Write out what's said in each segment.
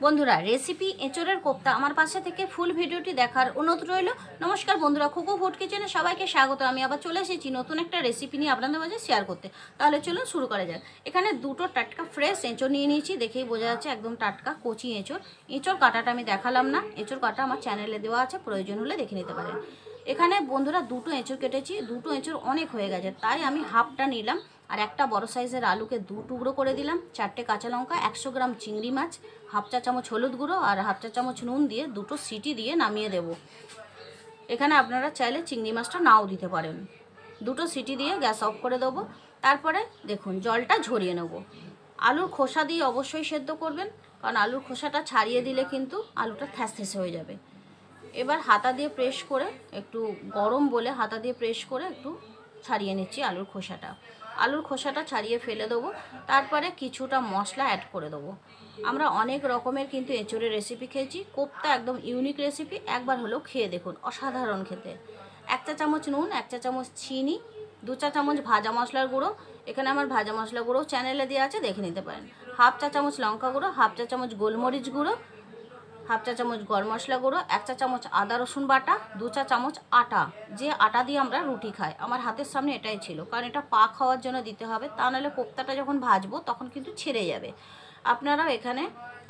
বন্ধুরা রেসিপি এঁচোড়ের কোপ্তা আমার পাশে থেকে ফুল ভিডিওটি দেখার অনুরোধ রইল। নমস্কার বন্ধুরা, খুকু ফুড কিচেনে সবাইকে স্বাগত। আমি আবার চলে এসেছি নতুন একটা রেসিপি নিয়ে আপনাদের মাঝে শেয়ার করতে। তাহলে চলুন শুরু করা যাক। এখানে দুটো টাটকা ফ্রেশ এঁচোড় নিয়ে নিয়েছি, দেখেই বোঝা যাচ্ছে একদম টাটকা কচি এঁচোড়। এঁচোড় কাটাটা আমি দেখালাম না, এঁচোড় কাটা আমার চ্যানেলে দেওয়া আছে, প্রয়োজন হলে দেখে নিতে পারেন। এখানে বন্ধুরা দুটো এঁচোড় কেটেছি, দুটো এঁচোড় অনেক হয়ে গেছে তাই আমি হাফটা নিলাম। আর একটা বড় সাইজের আলুকে দু টুকরো করে দিলাম, 4টে কাঁচা লঙ্কা, 100 গ্রাম চিংড়ি মাছ, হাফ চা চামচ হলুদ গুঁড়ো আর হাফ চা চামচ নুন দিয়ে দুটো সিটি দিয়ে নামিয়ে দেব। এখানে আপনারা চাইলে চিংড়ি মাছটা নাও দিতে পারেন। দুটো সিটি দিয়ে গ্যাস অফ করে দেবো। তারপরে দেখুন জলটা ঝরিয়ে নেব। আলুর খোসা দিয়ে অবশ্যই সেদ্ধ করবেন, কারণ আলুর খোসাটা ছাড়িয়ে দিলে কিন্তু আলুটা থ্যাসথ্যাসে হয়ে যাবে। এবার হাতা দিয়ে প্রেস করে, একটু গরম বলে হাতা দিয়ে প্রেস করে একটু ছাড়িয়ে নিচ্ছি আলুর খোসাটা। আলুর খোসাটা ছাড়িয়ে ফেলে দেবো। তারপরে কিছুটা মশলা অ্যাড করে দেবো। আমরা অনেক রকমের কিন্তু এঁচোড়ের রেসিপি খেয়েছি, কোপ্তা একদম ইউনিক রেসিপি, একবার হলেও খেয়ে দেখুন, অসাধারণ খেতে। 1 চা চামচ নুন, 1 চা চামচ চিনি, 2 চা চামচ ভাজা মশলার গুঁড়ো। এখানে আমার ভাজা মশলা গুঁড়ো চ্যানেলে দেওয়া আছে, দেখে নিতে পারেন। হাফ চা চামচ লঙ্কা গুঁড়ো, হাফ চা চামচ গোলমরিচ গুঁড়ো, হাফ চা চামচ গরম মশলা গুঁড়ো, 1 চা চামচ আদা রসুন বাটা, 2 চা চামচ আটা, যে আটা দিয়ে আমরা রুটি খাই। আমার হাতের সামনে এটাই ছিল, কারণ এটা পাক হওয়ার জন্য দিতে হবে, তা নাহলে কোপ্তাটা যখন ভাজবো তখন কিন্তু ছেড়ে যাবে। আপনারাও এখানে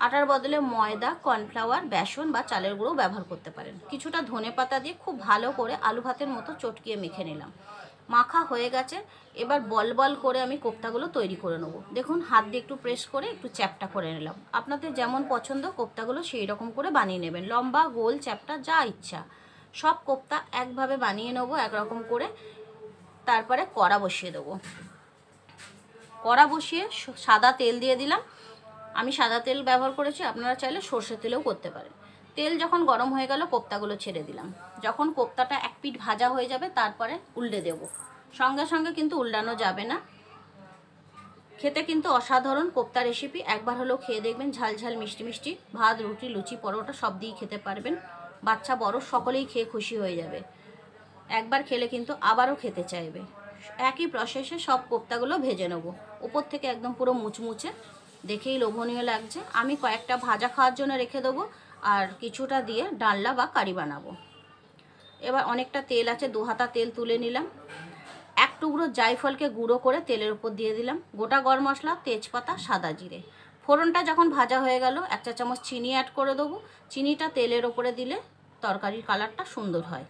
আটার বদলে ময়দা, কর্নফ্লাওয়ার, বেসন বা চালের গুঁড়ো ব্যবহার করতে পারেন। কিছুটা ধনেপাতা দিয়ে খুব ভালো করে আলু ভাতের মতো চটকিয়ে মেখে নিলাম। মাখা হয়ে গেছে, এবার বল বল করে আমি কোপ্তাগুলো তৈরি করে নেব। দেখুন হাত দিয়ে একটু প্রেস করে একটু চ্যাপটা করে নিলাম। আপনাদের যেমন পছন্দ কোপ্তাগুলো সেই রকম করে বানিয়ে নেবেন, লম্বা গোল চ্যাপটা যা ইচ্ছা। সব কোপ্তা একভাবে বানিয়ে নেবো একরকম করে। তারপরে কড়া বসিয়ে দেবো। কড়া বসিয়ে সাদা তেল দিয়ে দিলাম। আমি সাদা তেল ব্যবহার করেছি, আপনারা চাইলে সর্ষের তেলেও করতে পারেন। তেল যখন গরম হয়ে গেল কোপ্তাগুলো ছেড়ে দিলাম। যখন কোপ্তাটা এক পিঠ ভাজা হয়ে যাবে তারপরে উল্টে দেব। সঙ্গে সঙ্গে কিন্তু উল্টানো যাবে না। খেতে কিন্তু অসাধারণ কোপ্তা রেসিপি, একবার হলেও খেয়ে দেখবেন। ঝাল ঝাল মিষ্টি মিষ্টি ভাত, রুটি, লুচি, পরোটা সব দিয়েই খেতে পারবেন। বাচ্চা বড় সকলেই খেয়ে খুশি হয়ে যাবে। একবার খেলে কিন্তু আবারও খেতে চাইবে। একই প্রসেসে সব কোপ্তাগুলো ভেজে নেব। উপর থেকে একদম পুরো মুচমুচে, দেখেই লোভনীয় লাগছে। আমি কয়েকটা ভাজা খাওয়ার জন্য রেখে দেবো, আর কিছুটা দিয়ে ডালনা বা কারি বানাবো। এবার অনেকটা তেল আছে, 2 হাতা তেল তুলে নিলাম। 1 টুকরো জায়ফলকে গুঁড়ো করে তেলের উপর দিয়ে দিলাম। গোটা গরম মশলা, তেজপাতা, সাদা জিরে। ফোড়নটা যখন ভাজা হয়ে গেল 1 চা চামচ চিনি অ্যাড করে দেবো। চিনিটা তেলের ওপরে দিলে তরকারির কালারটা সুন্দর হয়।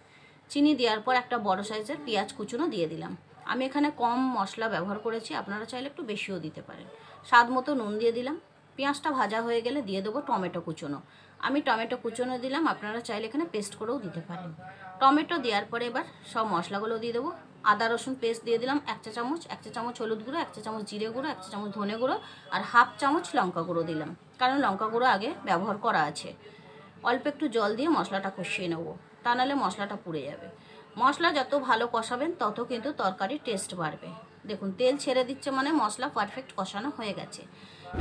চিনি দেওয়ার পর একটা বড় সাইজের পেঁয়াজ কুচুনো দিয়ে দিলাম। আমি এখানে কম মশলা ব্যবহার করেছি, আপনারা চাইলে একটু বেশিও দিতে পারেন। স্বাদ মতো নুন দিয়ে দিলাম। পেঁয়াজটা ভাজা হয়ে গেলে দিয়ে দেবো টমেটো কুচুনো। আমি টমেটো কুচুনো দিলাম, আপনারা চাইলে এখানে পেস্ট করেও দিতে পারেন। টমেটো দেওয়ার পরে এবার সব মশলাগুলো দিয়ে দেবো। আদা রসুন পেস্ট দিয়ে দিলাম 1 চা চামচ, 1 চা চামচ হলুদ গুঁড়ো, 1 চা চামচ জিরে গুঁড়ো, 1 চা চামচ ধনে গুঁড়ো আর হাফ চামচ লঙ্কা গুঁড়ো দিলাম, কারণ লঙ্কা গুঁড়ো আগে ব্যবহার করা আছে। অল্প একটু জল দিয়ে মশলাটা কষিয়ে নেবো, তা নাহলে মশলাটা পুড়ে যাবে। মশলা যত ভালো কষাবেন তত কিন্তু তরকারির টেস্ট বাড়বে। দেখুন তেল ছেড়ে দিচ্ছে মানে মশলা পারফেক্ট কষানো হয়ে গেছে।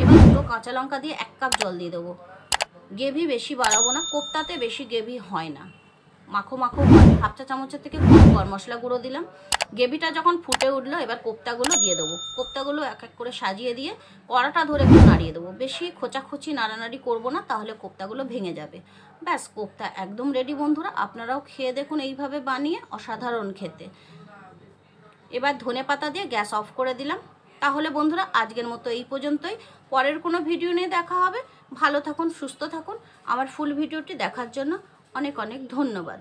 এবার 2 কাঁচা লঙ্কা দিয়ে 1 কাপ জল দিয়ে দেবো। গ্রেভি বেশি বাড়াবো না, কোপ্তাতে বেশি গ্রেভি হয় না, মাখো মাখো হয়। হাফ চা চামচের থেকে কম গরম মশলা গুঁড়ো দিলাম। গ্রেভিটা যখন ফুটে উঠলো এবার কোপ্তাগুলো দিয়ে দেবো। কোপ্তাগুলো এক এক করে সাজিয়ে দিয়ে কড়াটা ধরে একটু নাড়িয়ে দেবো। বেশি খোঁচাখুচি নাড়ানাড়ি করবো না, তাহলে কোপ্তাগুলো ভেঙে যাবে। ব্যাস, কোপ্তা একদম রেডি বন্ধুরা। আপনারাও খেয়ে দেখুন এইভাবে বানিয়ে, অসাধারণ খেতে। এবার ধনেপাতা দিয়ে গ্যাস অফ করে দিলাম। তাহলে বন্ধুরা আজকের মতো এই পর্যন্তই। পরের কোনো ভিডিও নিয়ে দেখা হবে। ভালো থাকুন, সুস্থ থাকুন। আমার ফুল ভিডিওটি দেখার জন্য অনেক অনেক ধন্যবাদ।